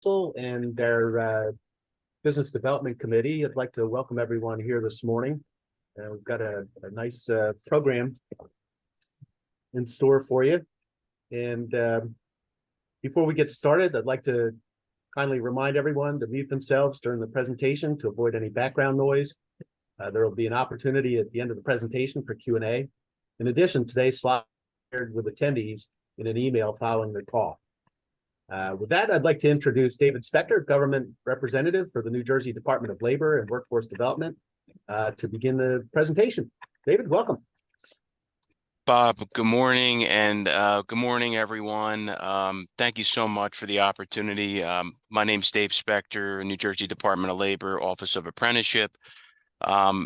and their Business Development Committee. I'd like to welcome everyone here this morning. We've got a nice program in store for you. And before we get started, I'd like to kindly remind everyone to mute themselves during the presentation to avoid any background noise. There will be an opportunity at the end of the presentation for Q&A. In addition, today's slide is shared with attendees in an email following the call. With that, I'd like to introduce David Spector, Government Representative for the New Jersey Department of Labor and Workforce Development, to begin the presentation. David, welcome. Bob, good morning, and good morning, everyone. Thank you so much for the opportunity. My name's Dave Spector, New Jersey Department of Labor, Office of Apprenticeship.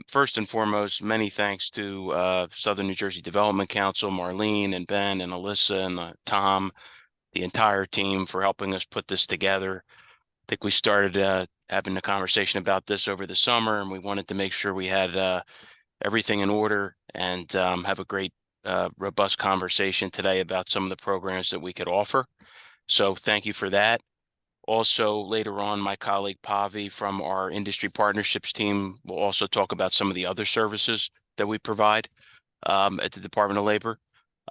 First and foremost, many thanks to Southern New Jersey Development Council, Marlene and Ben and Alyssa and Tom, the entire team for helping us put this together. I think we started having a conversation about this over the summer, and we wanted to make sure we had everything in order and have a great robust conversation today about some of the programs that we could offer. So thank you for that. Also, later on, my colleague Pavi from our industry partnerships team will also talk about some of the other services that we provide at the Department of Labor.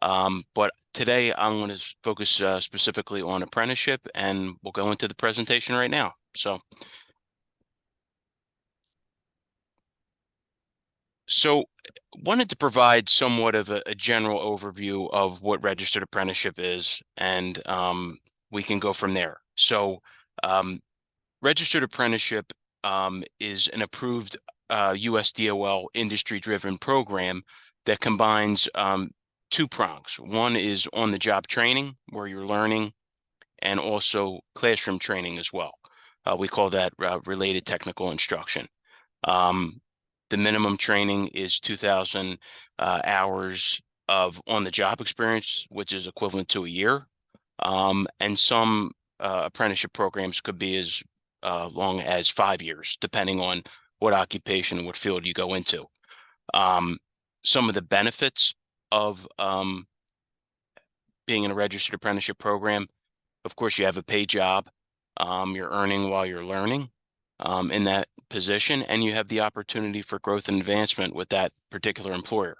But today I'm going to focus specifically on apprenticeship, and we'll go into the presentation right now. So wanted to provide somewhat of a general overview of what registered apprenticeship is, and we can go from there. So registered apprenticeship is an approved US DOL industry-driven program that combines two prongs. One is on-the-job training, where you're learning, and also classroom training as well. We call that related technical instruction. The minimum training is 2,000 hours of on-the-job experience, which is equivalent to a year. And some apprenticeship programs could be as long as 5 years, depending on what occupation and what field you go into. Some of the benefits of being in a registered apprenticeship program: of course, you have a paid job. You're earning while you're learning in that position, and you have the opportunity for growth and advancement with that particular employer.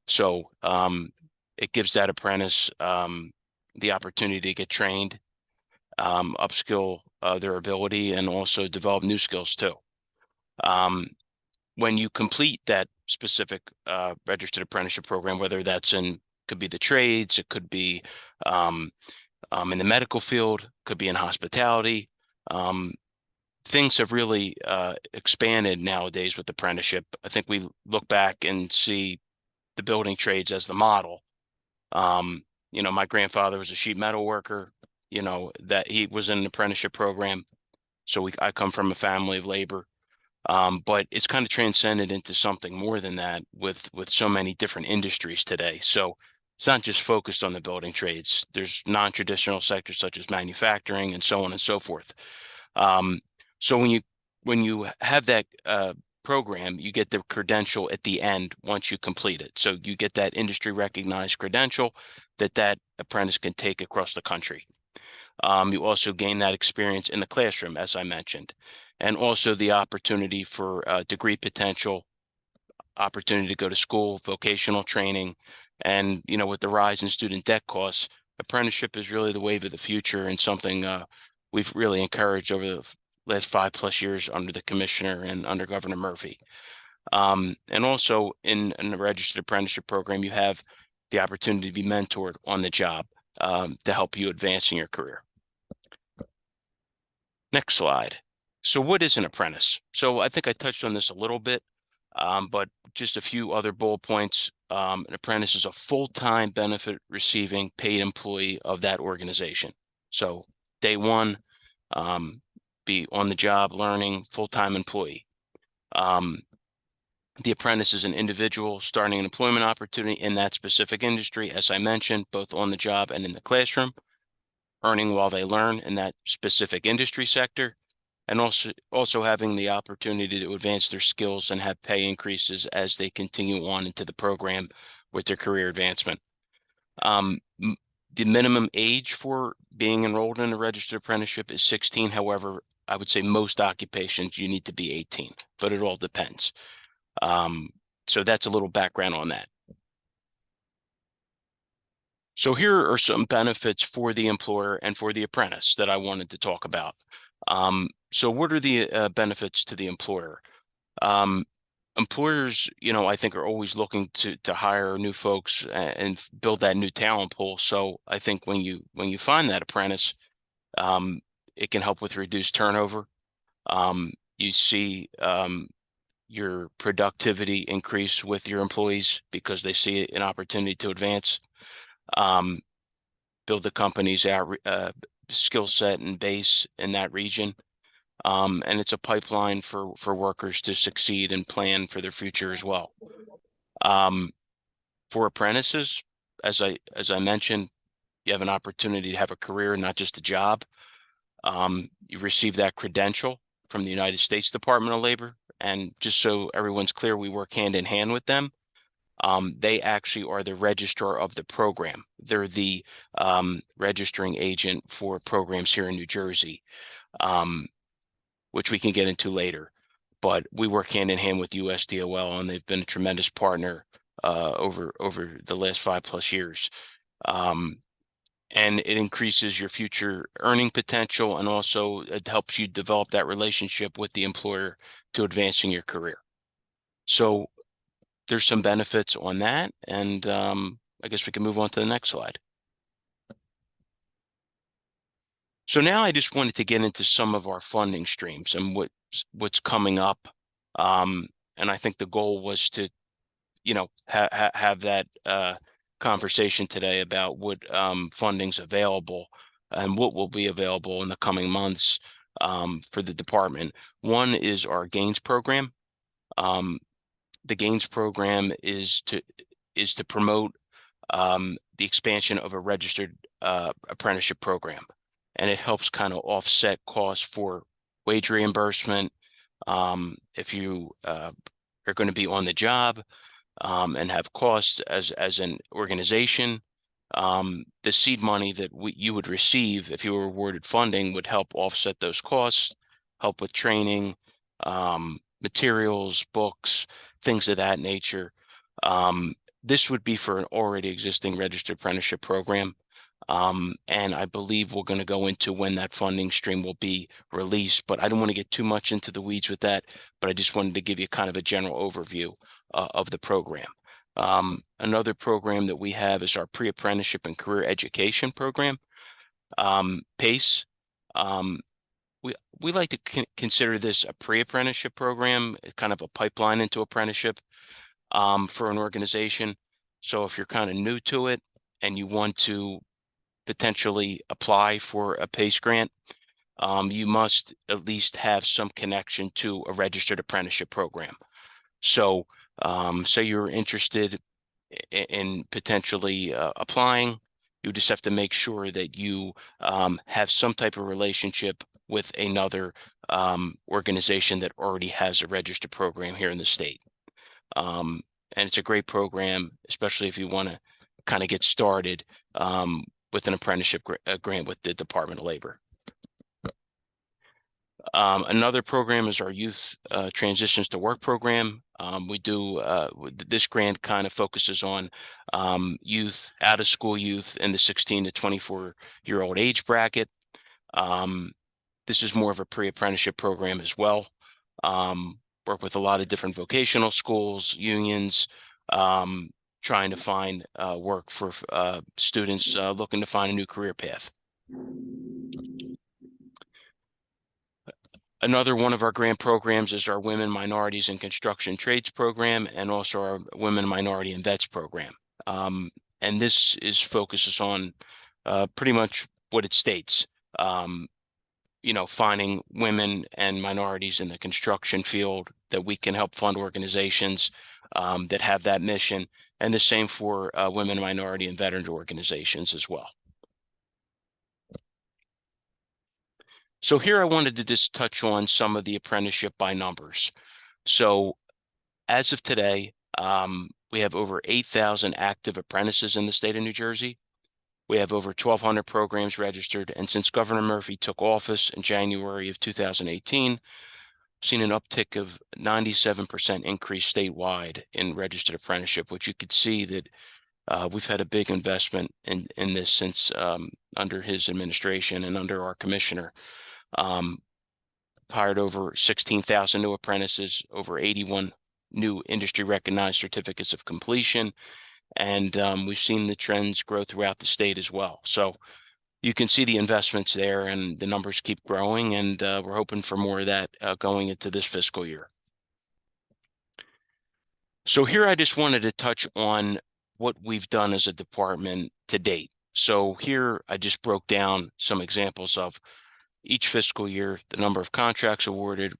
So it gives that apprentice the opportunity to get trained, upskill their ability, and also develop new skills too. When you complete that specific registered apprenticeship program, whether that's could be the trades, it could be in the medical field, could be in hospitality. Things have really expanded nowadays with apprenticeship. I think we look back and see the building trades as the model. My grandfather was a sheet metal worker, that he was in an apprenticeship program. So I come from a family of labor. But it's kind of transcended into something more than that with so many different industries today. So it's not just focused on the building trades. There's non-traditional sectors such as manufacturing and so on and so forth. So when you have that program, you get the credential at the end once you complete it. So you get that industry recognized credential that apprentice can take across the country. You also gain that experience in the classroom, as I mentioned, and also the opportunity for degree potential, opportunity to go to school, vocational training, and with the rise in student debt costs, apprenticeship is really the wave of the future, and something we've really encouraged over the last 5+ years under the commissioner and under Governor Murphy. And also in the registered apprenticeship program, you have the opportunity to be mentored on the job to help you advance in your career. Next slide. So what is an apprentice? So I think I touched on this a little bit, but just a few other bullet points. An apprentice is a full-time benefit receiving paid employee of that organization. So day one, be on the job, learning, full-time employee. The apprentice is an individual starting an employment opportunity in that specific industry, as I mentioned, both on the job and in the classroom, earning while they learn in that specific industry sector, and also having the opportunity to advance their skills and have pay increases as they continue on into the program with their career advancement. The minimum age for being enrolled in a registered apprenticeship is 16. However, I would say most occupations you need to be 18, but it all depends. So that's a little background on that. So here are some benefits for the employer and for the apprentice that I wanted to talk about. So what are the benefits to the employer? Employers, I think are always looking to hire new folks and build that new talent pool. So I think when you find that apprentice, it can help with reduced turnover. You see your productivity increase with your employees because they see an opportunity to advance, build the company's skill set and base in that region. And it's a pipeline for workers to succeed and plan for their future as well. For apprentices, as I mentioned, you have an opportunity to have a career, not just a job. You receive that credential from the United States Department of Labor. And just so everyone's clear, we work hand in hand with them. They actually are the registrar of the program. They're the registering agent for programs here in New Jersey, which we can get into later. But we work hand in hand with USDOL, and they've been a tremendous partner over the last 5+ years. And it increases your future earning potential, and also it helps you develop that relationship with the employer to advancing your career. So there's some benefits on that, and I guess we can move on to the next slide. So now I just wanted to get into some of our funding streams and what's coming up. And I think the goal was to, have that conversation today about what funding's available and what will be available in the coming months for the department. One is our Gains program. The Gains program is to promote the expansion of a registered apprenticeship program, and it helps kind of offset costs for wage reimbursement. If you are going to be on the job and have costs as an organization, the seed money that you would receive if you were awarded funding would help offset those costs, help with training, materials, books, things of that nature. This would be for an already existing registered apprenticeship program. And I believe we're going to go into when that funding stream will be released, but I don't want to get too much into the weeds with that, but I just wanted to give you kind of a general overview of the program. Another program that we have is our pre-apprenticeship and career education program, PACE. We like to consider this a pre-apprenticeship program, kind of a pipeline into apprenticeship for an organization. So if you're kind of new to it and you want to potentially apply for a PACE grant, you must at least have some connection to a registered apprenticeship program. So say you're interested in potentially applying, you just have to make sure that you have some type of relationship with another organization that already has a registered program here in the state. And it's a great program, especially if you want to kind of get started with an apprenticeship grant with the Department of Labor. Another program is our Youth Transitions to Work program. We do this grant kind of focuses on youth, out of school youth in the 16 to 24-year-old age bracket. This is more of a pre-apprenticeship program as well. Work with a lot of different vocational schools, unions, trying to find work for students looking to find a new career path. Another one of our grant programs is our Women, Minorities, and Construction Trades program, and also our Women, Minority, and Vets program. And this focuses on pretty much what it states. Finding women and minorities in the construction field that we can help fund organizations that have that mission, and the same for women, minority, and veteran organizations as well. So here I wanted to just touch on some of the apprenticeship by numbers. So as of today, we have over 8,000 active apprentices in the state of New Jersey. We have over 1,200 programs registered, and since Governor Murphy took office in January of 2018, seen an uptick of 97% increase statewide in registered apprenticeship, which you could see that we've had a big investment in this since under his administration and under our commissioner. Hired over 16,000 new apprentices, over 81 new industry recognized certificates of completion, and we've seen the trends grow throughout the state as well. So you can see the investments there, and the numbers keep growing, and we're hoping for more of that going into this fiscal year. So here I just wanted to touch on what we've done as a department to date. So here I just broke down some examples of each fiscal year, the number of contracts awarded,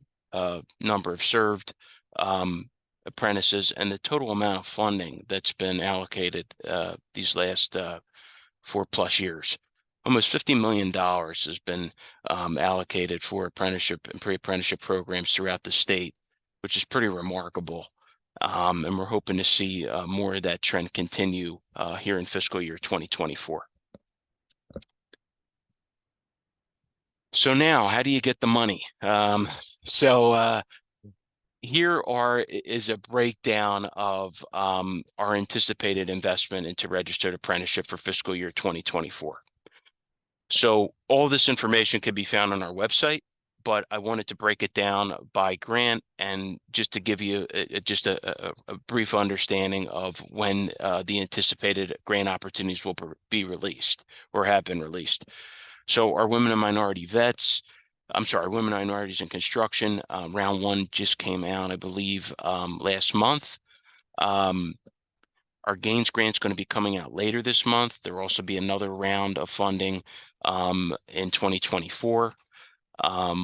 number of served apprentices, and the total amount of funding that's been allocated these last 4+ years. Almost $50 million has been allocated for apprenticeship and pre-apprenticeship programs throughout the state, which is pretty remarkable. And we're hoping to see more of that trend continue here in fiscal year 2024. So now, how do you get the money? Here is a breakdown of our anticipated investment into registered apprenticeship for fiscal year 2024. So all this information can be found on our website, but I wanted to break it down by grant and just to give you a brief understanding of when the anticipated grant opportunities will be released or have been released. So our women and minority vets, women and minorities in construction, round 1 just came out, I believe, last month. Our Gains grant is going to be coming out later this month. There will also be another round of funding in 2024.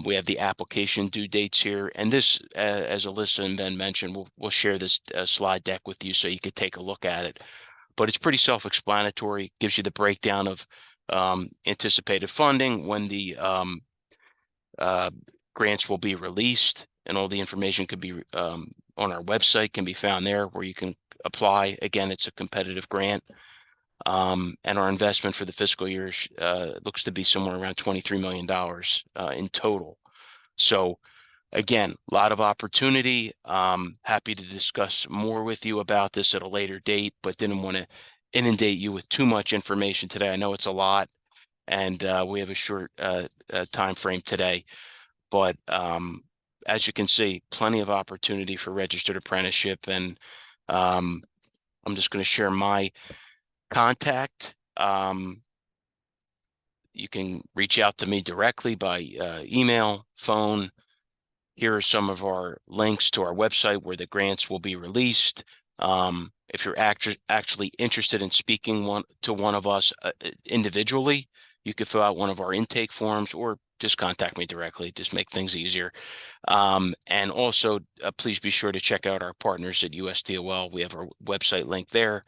We have the application due dates here, and this, as Alyssa and Ben mentioned, we'll share this slide deck with you so you could take a look at it. But it's pretty self-explanatory. Gives you the breakdown of anticipated funding, when the grants will be released, and all the information could be on our website, can be found there where you can apply. Again, it's a competitive grant. And our investment for the fiscal year looks to be somewhere around $23 million in total. So again, a lot of opportunity. Happy to discuss more with you about this at a later date, but didn't want to inundate you with too much information today. I know it's a lot, and we have a short time frame today, but as you can see, plenty of opportunity for registered apprenticeship. And I'm just going to share my contact. You can reach out to me directly by email, phone. Here are some of our links to our website where the grants will be released. If you're actually interested in speaking to one of us individually, you could fill out one of our intake forms or just contact me directly, just make things easier. And also, please be sure to check out our partners at USDOL. We have our website link there.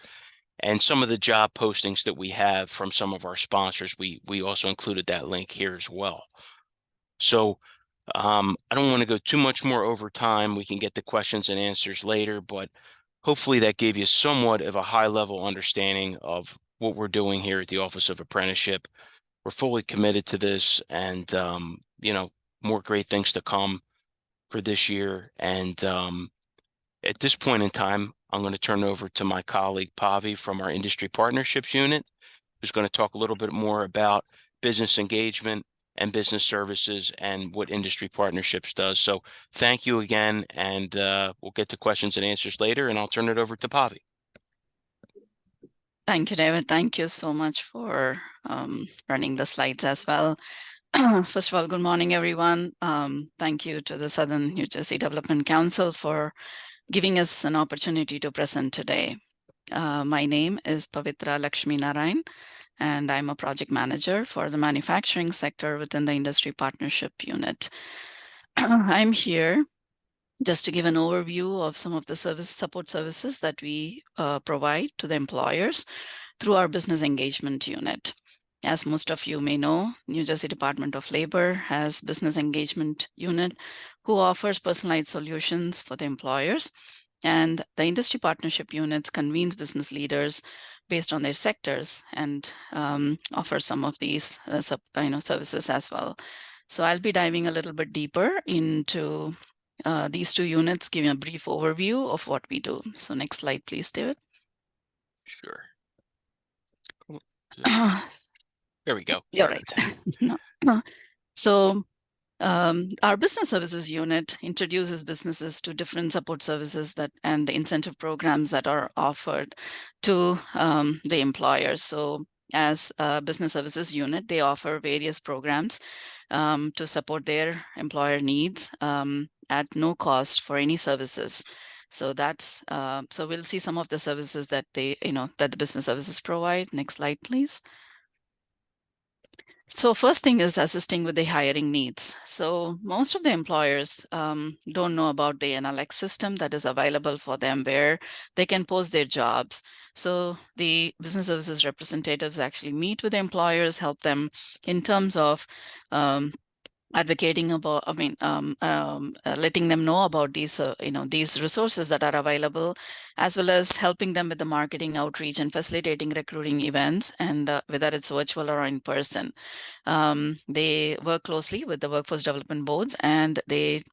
And some of the job postings that we have from some of our sponsors, we also included that link here as well. So I don't want to go too much more over time. We can get the questions and answers later, but hopefully that gave you somewhat of a high-level understanding of what we're doing here at the Office of Apprenticeship. We're fully committed to this, and more great things to come for this year. And at this point in time, I'm going to turn it over to my colleague Pavi from our Industry Partnerships Unit, who's going to talk a little bit more about business engagement and business services and what Industry Partnerships does. So thank you again, and we'll get to questions and answers later, and I'll turn it over to Pavi. Thank you, David. Thank you so much for running the slides as well. First of all, good morning, everyone. Thank you to the Southern New Jersey Development Council for giving us an opportunity to present today. My name is Pavitra Lakshmi Narayan, and I'm a project manager for the manufacturing sector within the Industry Partnership Unit. I'm here just to give an overview of some of the support services that we provide to the employers through our Business Engagement Unit. As most of you may know, New Jersey Department of Labor has Business Engagement Unit who offers personalized solutions for the employers, and the Industry Partnership Units convenes business leaders based on their sectors and offer some of these services as well. So I'll be diving a little bit deeper into these two units, giving a brief overview of what we do. So next slide, please, David. Sure. There we go. You're right. No. So our business services unit introduces businesses to different support services and incentive programs that are offered to the employers. So as a business services unit, they offer various programs to support their employer needs at no cost for any services. So that's so we'll see some of the services that that the business services provide. Next slide, please. So first thing is assisting with the hiring needs. So most of the employers don't know about the NLX system that is available for them where they can post their jobs. So the business services representatives actually meet with the employers, help them in terms of advocating about, letting them know about these, these resources that are available, as well as helping them with the marketing outreach and facilitating recruiting events, and whether it's virtual or in person. They work closely with the workforce development boards, and they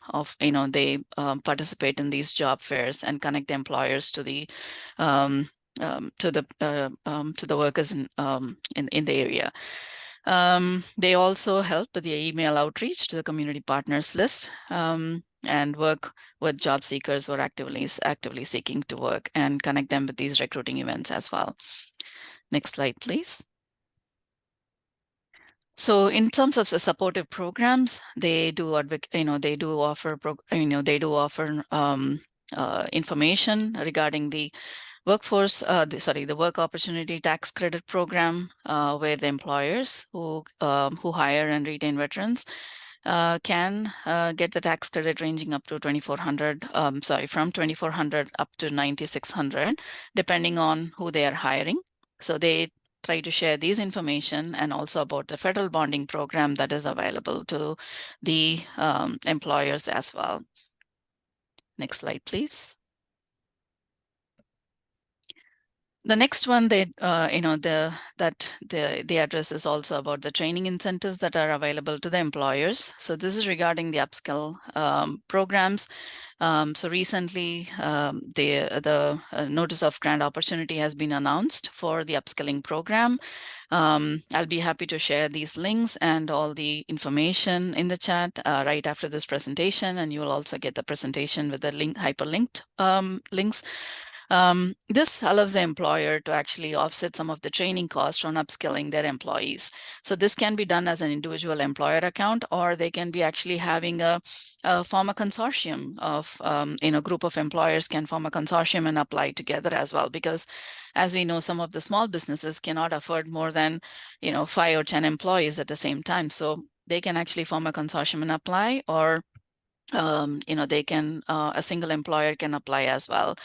participate in these job fairs and connect the employers to the workers in the area. They also help with the email outreach to the community partners list and work with job seekers who are actively seeking to work and connect them with these recruiting events as well. Next slide, please. So in terms of the supportive programs, they do offer information regarding the workforce, the work opportunity tax credit program, where the employers who hire and retain veterans can get the tax credit ranging up to from 2,400 up to 9,600, depending on who they are hiring. So they try to share these information and also about the federal bonding program that is available to the employers as well. Next slide, please. The next one, the address is also about the training incentives that are available to the employers. So this is regarding the upskill programs. So recently, the notice of grant opportunity has been announced for the upskilling program. I'll be happy to share these links and all the information in the chat right after this presentation, and you will also get the presentation with the hyperlinked links. This allows the employer to actually offset some of the training costs on upskilling their employees. So this can be done as an individual employer account, or they can be actually having form a consortium of, group of employers can form a consortium and apply together as well. Because as we know, some of the small businesses cannot afford more than, 5 or 10 employees at the same time. So they can actually form a consortium and apply, or, they can, a single employer can apply as well.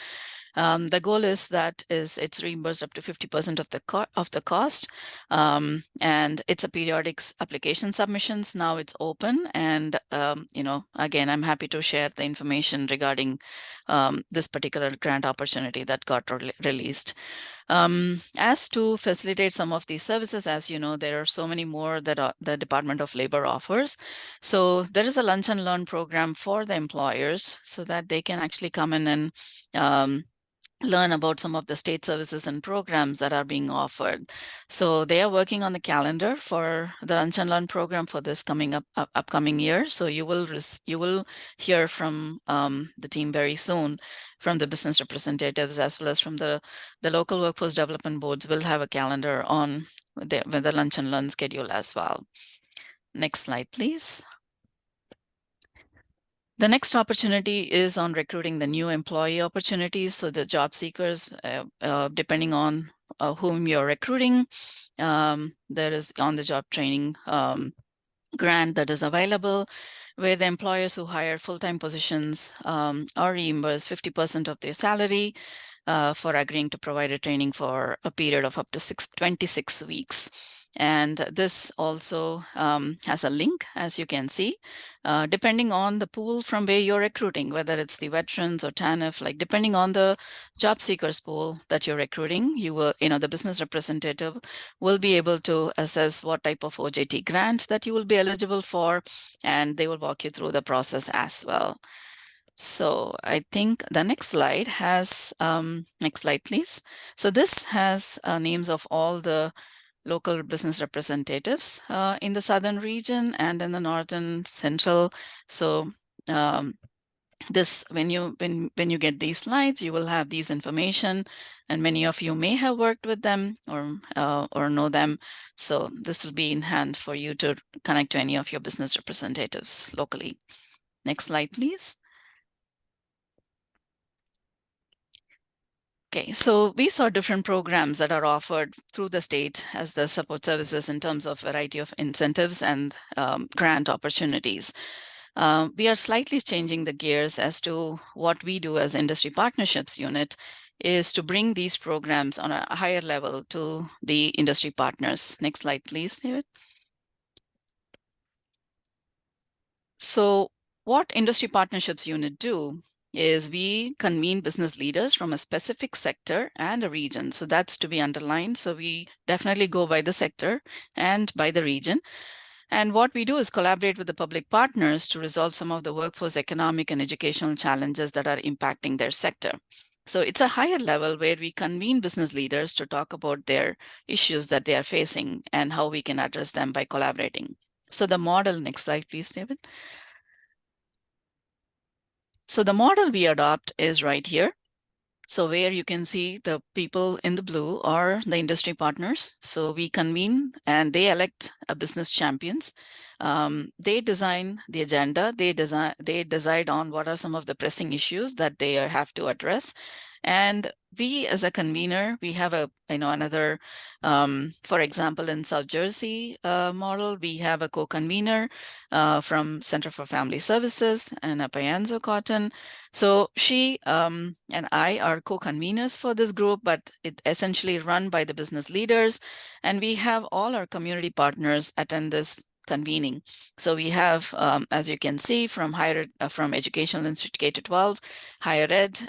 The goal is that it's reimbursed up to 50% of the cost, and it's a periodic application submissions. Now it's open, and again, I'm happy to share the information regarding this particular grant opportunity that got released. As to facilitate some of these services, as you know, there are so many more that the Department of Labor offers. So there is a lunch and learn program for the employers so that they can actually come in and learn about some of the state services and programs that are being offered. So they are working on the calendar for the Lunch and Learn program for this upcoming year. So you will hear from the team very soon, from the business representatives as well as from the local workforce development boards. Will have a calendar on with the Lunch and Learn schedule as well. Next slide, please. The next opportunity is on recruiting the new employee opportunities. So the job seekers, depending on whom you're recruiting, there is on-the-job training grant that is available, where the employers who hire full-time positions are reimbursed 50% of their salary for agreeing to provide a training for a period of up to 26 weeks. And this also has a link, as you can see, depending on the pool from where you're recruiting, whether it's the veterans or TANF, like depending on the job seekers pool that you're recruiting, you will, the business representative will be able to assess what type of OJT grant that you will be eligible for, and they will walk you through the process as well. So I think the next slide has, next slide, please. So this has names of all the local business representatives in the southern region and in the northern central. So this, when you get these slides, you will have these information, and many of you may have worked with them or know them. So this will be in hand for you to connect to any of your business representatives locally. Next slide, please. Okay, so we saw different programs that are offered through the state as the support services in terms of variety of incentives and grant opportunities. We are slightly changing the gears as to what we do as Industry Partnerships Unit is to bring these programs on a higher level to the industry partners. Next slide, please, David. So what Industry Partnerships Unit do is we convene business leaders from a specific sector and a region. So that's to be underlined. So we definitely go by the sector and by the region. And what we do is collaborate with the public partners to resolve some of the workforce, economic, and educational challenges that are impacting their sector. So it's a higher level where we convene business leaders to talk about their issues that they are facing and how we can address them by collaborating. So the model, next slide, please, David. So the model we adopt is right here. So where you can see the people in the blue are the industry partners. So we convene and they elect a business champions. They design the agenda. They decide on what are some of the pressing issues that they have to address. And we, as a convener, we have a another, for example, in South Jersey model, we have a co-convener from Center for Family Services and Payanzo Cotton. So she and I are co-conveners for this group, but it's essentially run by the business leaders, and we have all our community partners attend this convening. So we have, as you can see, from from educational institute K-12, higher ed,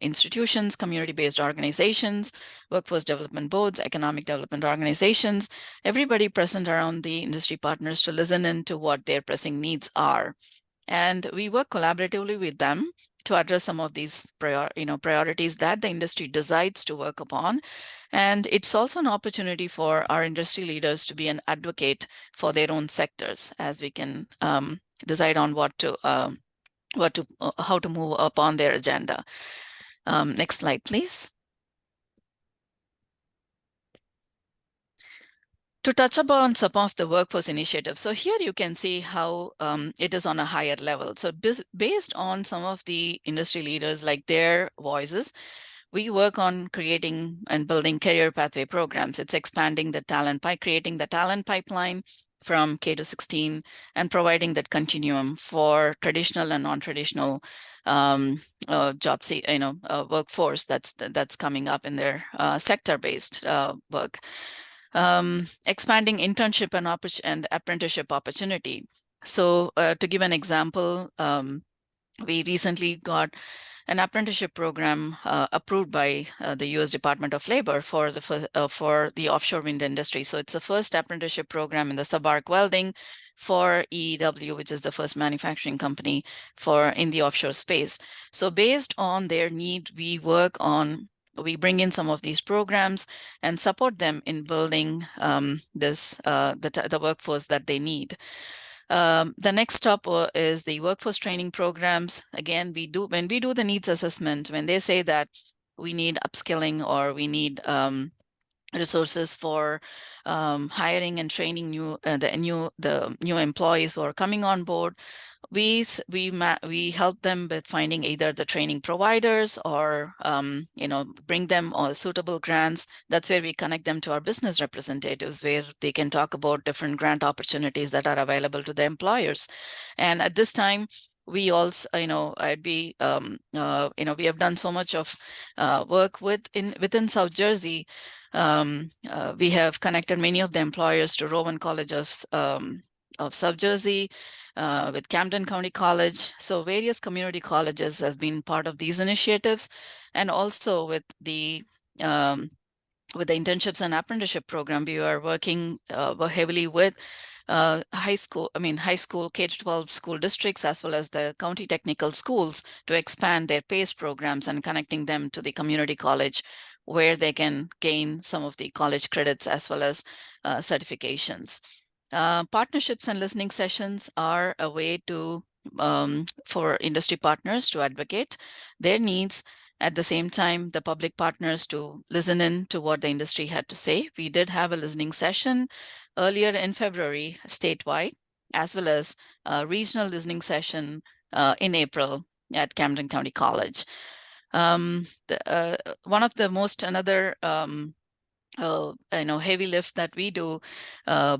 institutions, community-based organizations, workforce development boards, economic development organizations, everybody present around the industry partners to listen into what their pressing needs are. And we work collaboratively with them to address some of these priorities that the industry decides to work upon. And it's also an opportunity for our industry leaders to be an advocate for their own sectors, as we can decide on how to move upon their agenda. Next slide, please. To touch upon some of the workforce initiatives. So here you can see how it is on a higher level. So based on some of the industry leaders, like their voices, we work on creating and building career pathway programs. It's expanding the talent creating the talent pipeline from K to 16 and providing that continuum for traditional and non-traditional workforce that's coming up in their sector-based work. Expanding internship and apprenticeship opportunity. So to give an example, we recently got an apprenticeship program approved by the U.S. Department of Labor for the offshore wind industry. So it's the first apprenticeship program in the subarc welding for EEW, which is the first manufacturing company in the offshore space. So based on their need, we bring in some of these programs and support them in building the workforce that they need. The next stop is the workforce training programs. Again, when we do the needs assessment, when they say that we need upskilling or we need resources for hiring and training the new employees who are coming on board, we help them with finding either the training providers or bring them suitable grants. That's where we connect them to our business representatives, where they can talk about different grant opportunities that are available to the employers. And at this time, we also, we have done so much of work within South Jersey. We have connected many of the employers to Rowan College of South Jersey, with Camden County College. So various community colleges has been part of these initiatives, and also with the internships and apprenticeship program, we are working heavily with high school K-12 school districts, as well as the county technical schools, to expand their PACE programs and connecting them to the community college, where they can gain some of the college credits as well as certifications. Partnerships and listening sessions are a way to for industry partners to advocate their needs. At the same time, the public partners to listen in to what the industry had to say. We did have a listening session earlier in February statewide, as well as a regional listening session in April at Camden County College. One of the another heavy lift that we do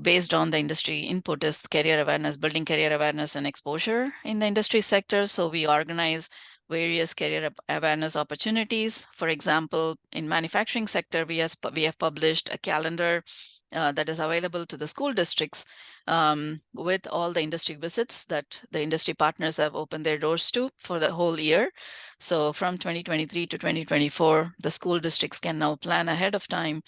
based on the industry input is career awareness, building career awareness and exposure in the industry sector. So we organize various career awareness opportunities. For example, in manufacturing sector, we have published a calendar that is available to the school districts with all the industry visits that the industry partners have opened their doors to for the whole year. So from 2023 to 2024, the school districts can now plan ahead of time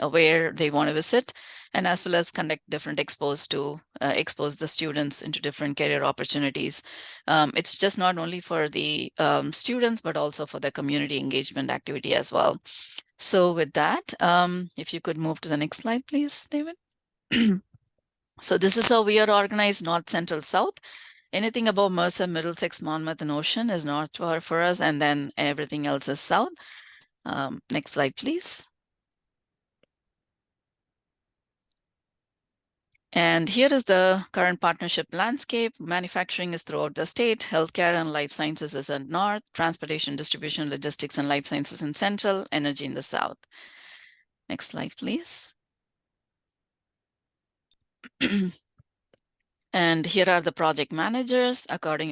where they want to visit, and as well as conduct different expose the students into different career opportunities. It's just not only for the students, but also for the community engagement activity as well. So with that, if you could move to the next slide, please, David. So this is how we are organized: North, Central, South. Anything above Mercer, Middlesex, Monmouth, and Ocean is north for us, and then everything else is south. Next slide, please. And here is the current partnership landscape. Manufacturing is throughout the state. Healthcare and life sciences is in north. Transportation, distribution, logistics, and life sciences in central. Energy in the south. Next slide, please. And here are the project managers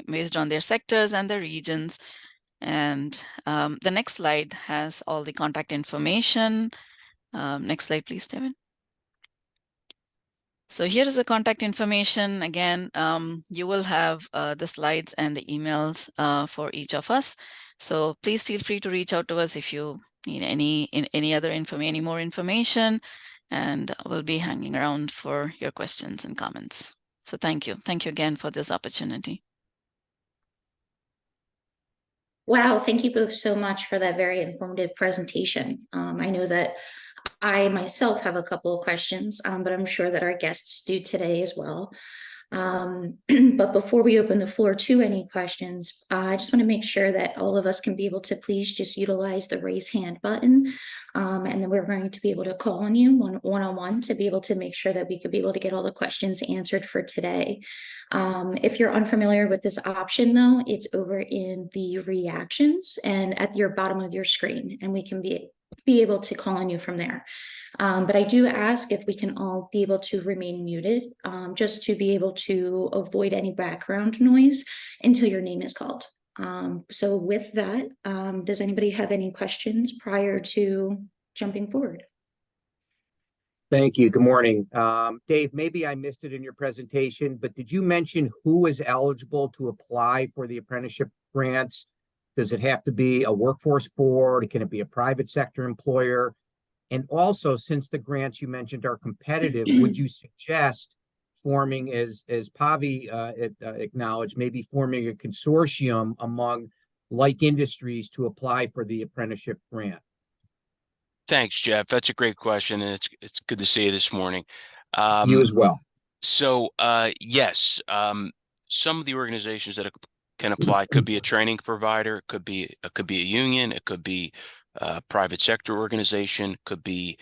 based on their sectors and the regions. And the next slide has all the contact information. Next slide, please, David. So here is the contact information. Again, you will have the slides and the emails for each of us. So please feel free to reach out to us if you need any more information, and we'll be hanging around for your questions and comments. So thank you. Thank you again for this opportunity. Wow, thank you both so much for that very informative presentation. I know that I myself have a couple of questions, but I'm sure that our guests do today as well. But before we open the floor to any questions, I just want to make sure that all of us can be able to please just utilize the raise hand button. And then we're going to be able to call on you one-on-one to be able to make sure that we could be able to get all the questions answered for today. If you're unfamiliar with this option, though, it's over in the reactions and at your bottom of your screen, and we can be able to call on you from there. But I do ask if we can all be able to remain muted, just to be able to avoid any background noise until your name is called. So with that, does anybody have any questions prior to jumping forward? Thank you. Good morning. Dave, maybe I missed it in your presentation, but did you mention who is eligible to apply for the apprenticeship grants? Does it have to be a workforce board? Can it be a private sector employer? And also, since the grants you mentioned are competitive, would you suggest forming, as Pavi acknowledged, maybe forming a consortium among like industries to apply for the apprenticeship grant? Thanks, Jeff. That's a great question, and it's good to see you this morning. You as well. So, yes, some of the organizations that can apply could be a training provider, it could be a union, it could be a private sector organization, could be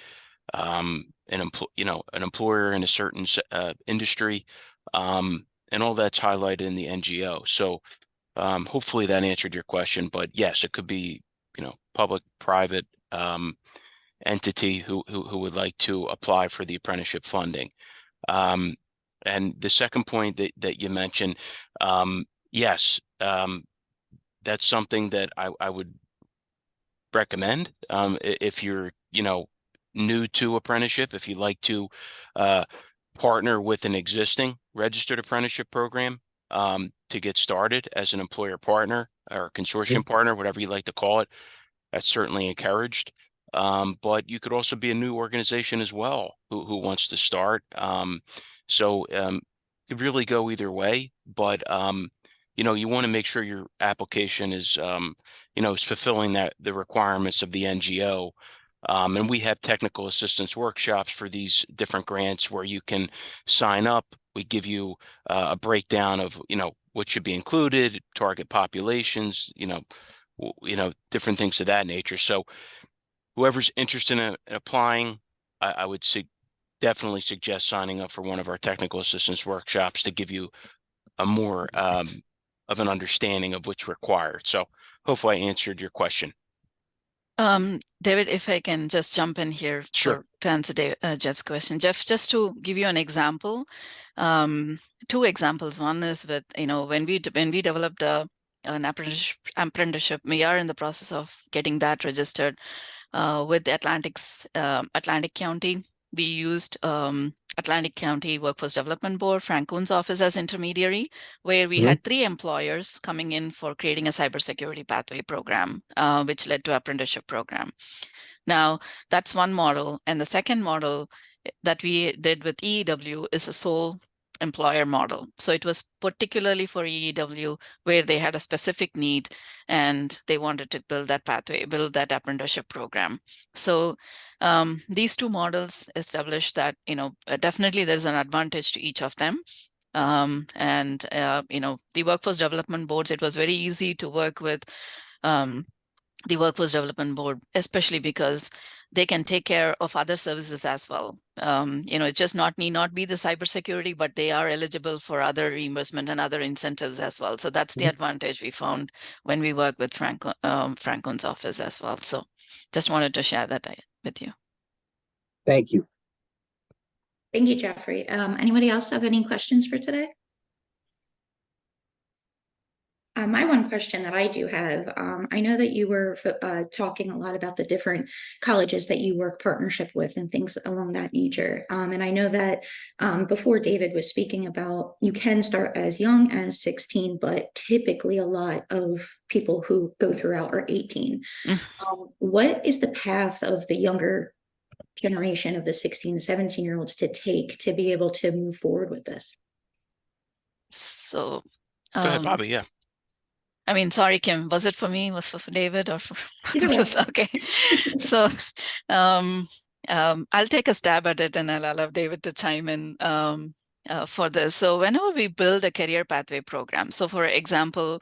an employer in a certain industry, and all that's highlighted in the NGO. So hopefully that answered your question. But yes, it could be public, private entity who would like to apply for the apprenticeship funding. And the second point that you mentioned, yes, that's something that I would recommend if you're new to apprenticeship, if you'd like to partner with an existing registered apprenticeship program to get started as an employer partner or consortium partner, whatever you like to call it, that's certainly encouraged. But you could also be a new organization as well who wants to start. Could really go either way, but you know, you want to make sure your application is you know, is fulfilling the requirements of the NGO. And we have technical assistance workshops for these different grants where you can sign up. We give you a breakdown of, you know, what should be included, target populations, you know, different things of that nature. So whoever's interested in applying, I would definitely suggest signing up for one of our technical assistance workshops to give you a more of an understanding of what's required. So hopefully I answered your question. David, if I can just jump in here Sure. to answer Jeff's question. Jeff, just to give you an example, two examples. One is with, you know, when we developed an apprenticeship, we are in the process of getting that registered with the Atlantic County. We used Atlantic County Workforce Development Board, Francone's office as intermediary, where we had 3 employers coming in for creating a cybersecurity pathway program, which led to apprenticeship program. Now, that's one model. And the second model that we did with EEW is a sole employer model. So it was particularly for EEW where they had a specific need and they wanted to build that pathway, build that apprenticeship program. So these two models establish that, you know, definitely there's an advantage to each of them. You know, the workforce development boards, it was very easy to work with the workforce development board, especially because they can take care of other services as well. You know, it just need not be the cybersecurity, but they are eligible for other reimbursement and other incentives as well. So that's the advantage we found when we work with Francone's office as well. So just wanted to share that with you. Thank you. Thank you, Jeffrey. Anybody else have any questions for today? My one question that I do have, I know that you were talking a lot about the different colleges that you work partnership with and things along that nature. And I know that before David was speaking about you can start as young as 16, but typically a lot of people who go throughout are 18. What is the path of the younger generation of the 16, 17-year-olds to take to be able to move forward with this? So go ahead, Bobby. Yeah. I mean, sorry, Kim, was it for me? Was for David or for Either way. Okay. So I'll take a stab at it and I'll allow David to chime in for this. So whenever we build a career pathway program, so for example,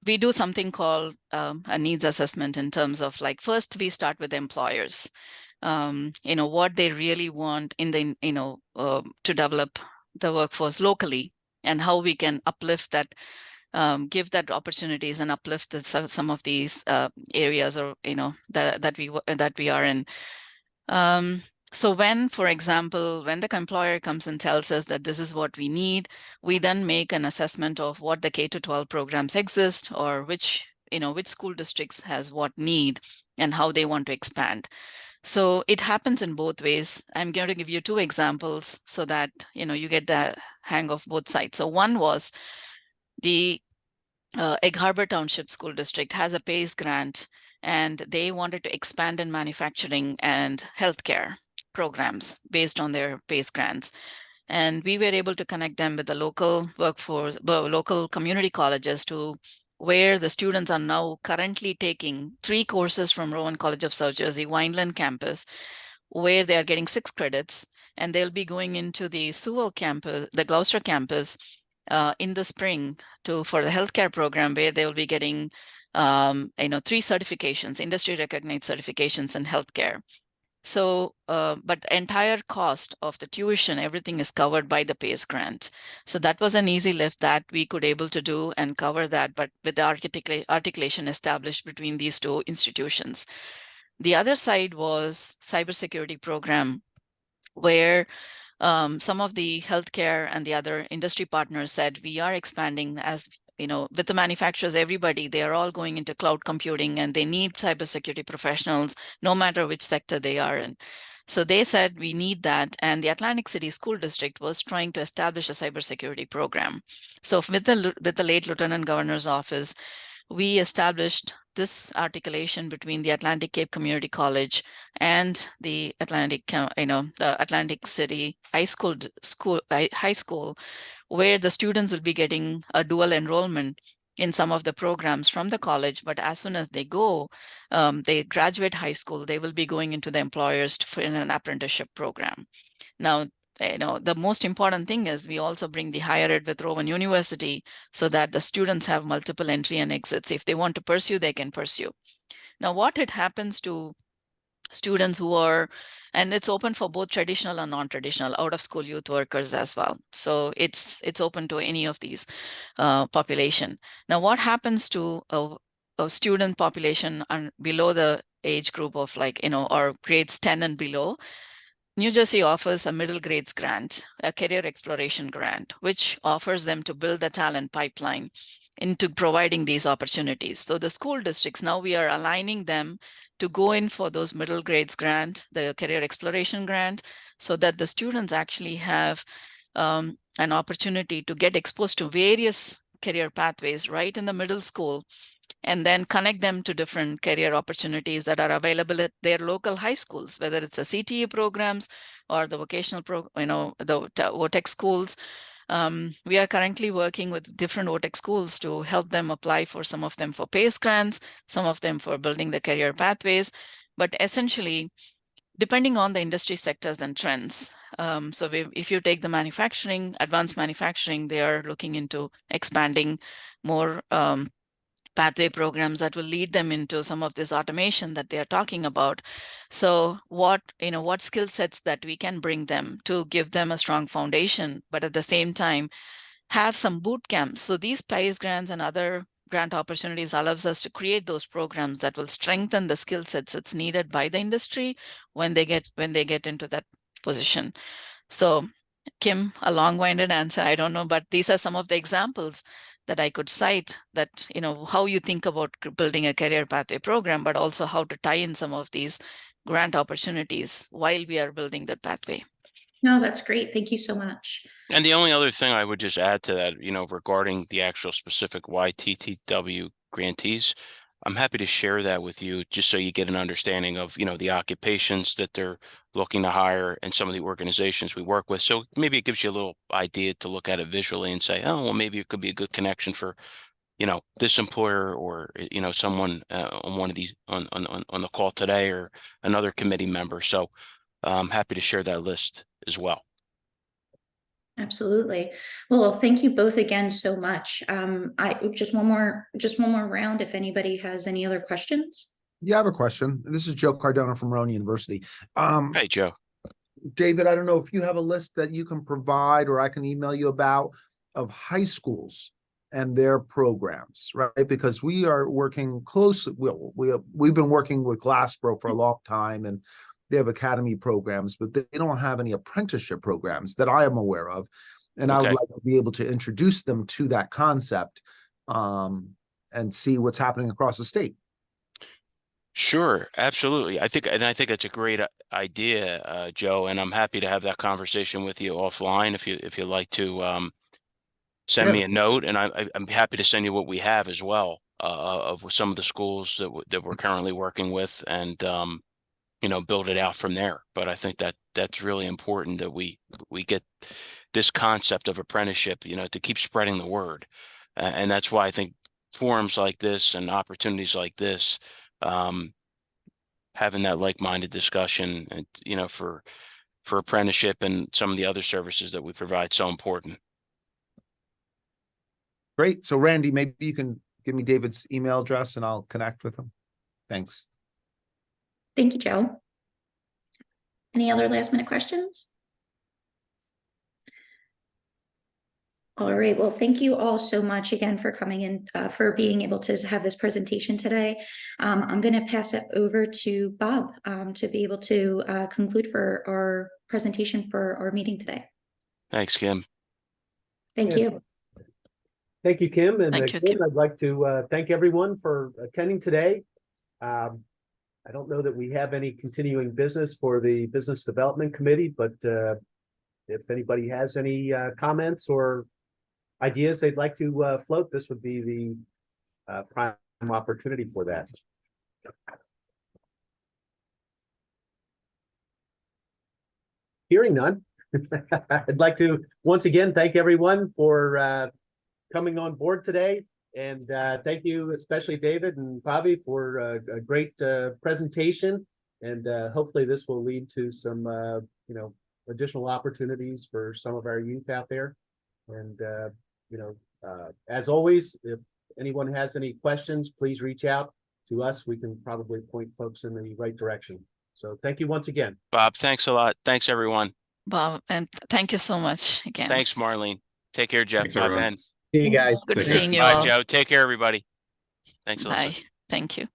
we do something called a needs assessment in terms of like, first we start with employers, you know, what they really want in the, you know, to develop the workforce locally and how we can uplift that, give that opportunities and uplift some of these areas, or you know, that we are in. So when, for example, when the employer comes and tells us that this is what we need, we then make an assessment of what the K-12 programs exist, or which, you know, which school districts has what need and how they want to expand. So it happens in both ways. I'm going to give you 2 examples so that, you know, you get the hang of both sides. So one was the Egg Harbor Township School District has a PACE grant, and they wanted to expand in manufacturing and healthcare programs based on their PACE grants. And we were able to connect them with the local workforce, local community colleges, to where the students are now currently taking 3 courses from Rowan College of South Jersey, Wineland campus, where they are getting 6 credits, and they'll be going into the Sewell campus, the Gloucester campus, in the spring for the healthcare program, where they will be getting 3 certifications, industry recognized certifications in healthcare. So, but the entire cost of the tuition, everything is covered by the PACE grant. So that was an easy lift that we could able to do and cover that, but with the articulation established between these 2 institutions. The other side was cybersecurity program, where some of the healthcare and the other industry partners said, we are expanding, as with the manufacturers, everybody, they are all going into cloud computing and they need cybersecurity professionals, no matter which sector they are in. So they said we need that. And the Atlantic City School District was trying to establish a cybersecurity program. So with the late Lieutenant Governor's office, we established this articulation between the Atlantic Cape Community College and the Atlantic City High School, where the students will be getting a dual enrollment in some of the programs from the college, but as soon as they graduate high school, they will be going into the employers in an apprenticeship program. Now, the most important thing is we also bring the higher ed with Rowan University so that the students have multiple entry and exits. If they want to pursue, they can pursue. Now, what it happens to students who are, and it's open for both traditional and non-traditional out-of-school youth workers as well. So it's open to any of these population. Now, what happens to a student population below the age group of or grades 10 and below? New Jersey offers a middle grades grant, a career exploration grant, which offers them to build the talent pipeline into providing these opportunities. So the school districts, now we are aligning them to go in for those middle grades grant, the career exploration grant, so that the students actually have an opportunity to get exposed to various career pathways right in the middle school, and then connect them to different career opportunities that are available at their local high schools, whether it's the CTE programs or the vocational the VOTEC schools. We are currently working with different VOTEC schools to help them apply for some of them for PACE grants, some of them for building the career pathways, but essentially, depending on the industry sectors and trends. So if you take the manufacturing, advanced manufacturing, they are looking into expanding more pathway programs that will lead them into some of this automation that they are talking about. So what skill sets that we can bring them to give them a strong foundation, but at the same time have some boot camps. So these PACE grants and other grant opportunities allows us to create those programs that will strengthen the skill sets that's needed by the industry when they get into that position. So Kim, a long-winded answer, I don't know, but these are some of the examples that I could cite that, how you think about building a career pathway program, but also how to tie in some of these grant opportunities while we are building that pathway. No, that's great. Thank you so much. And the only other thing I would just add to that, regarding the actual specific YTTW grantees, I'm happy to share that with you just so you get an understanding of, the occupations that they're looking to hire and some of the organizations we work with. So maybe it gives you a little idea to look at it visually and say, oh, well, maybe it could be a good connection for, this employer or, someone on one of these on the call today or another committee member. So I'm happy to share that list as well. Absolutely. Well, thank you both again so much. I just one more round. If anybody has any other questions. Yeah, I have a question. This is Joe Cardona from Rowan University. Hey, Joe. David, I don't know if you have a list that you can provide or I can email you about of high schools and their programs, right? Because we are working closely. We've been working with Glassboro for a long time, and they have academy programs, but they don't have any apprenticeship programs that I am aware of. And I would like to be able to introduce them to that concept and see what's happening across the state. Sure, absolutely. I think that's a great idea, Joe, and I'm happy to have that conversation with you offline if you'd like to send me a note, and I'm happy to send you what we have as well of some of the schools that we're currently working with, and build it out from there. But I think that's really important that we get this concept of apprenticeship, to keep spreading the word, and that's why I think forums like this and opportunities like this, having that like-minded discussion, and for apprenticeship and some of the other services that we provide, so important. Great. So Randy, maybe you can give me David's email address and I'll connect with him. Thanks. Thank you, Joe. Any other last minute questions? All right. Well, thank you all so much again for coming in, for being able to have this presentation today. I'm going to pass it over to Bob to be able to conclude for our presentation for our meeting today. Thanks, Kim. Thank you. Thank you, Kim. And Thank you, again, Kim. I'd like to thank everyone for attending today. I don't know that we have any continuing business for the Business Development Committee, but if anybody has any comments or ideas they'd like to float, this would be the prime opportunity for that. Hearing none, I'd like to once again thank everyone for coming on board today. And thank you, especially David and Pavi, for a great presentation. And hopefully this will lead to some, additional opportunities for some of our youth out there. And, as always, if anyone has any questions, please reach out to us. We can probably point folks in the right direction. So thank you once again. Bob, thanks a lot. Thanks, everyone. Bob, and thank you so much again. Thanks, Marlene. Take care, Jeff. Thanks, Bye, everyone. Ben. See you guys. Good Take care. seeing you Bye, all. Joe. Take care, everybody. Thanks, Alyssa. Bye. Thank you.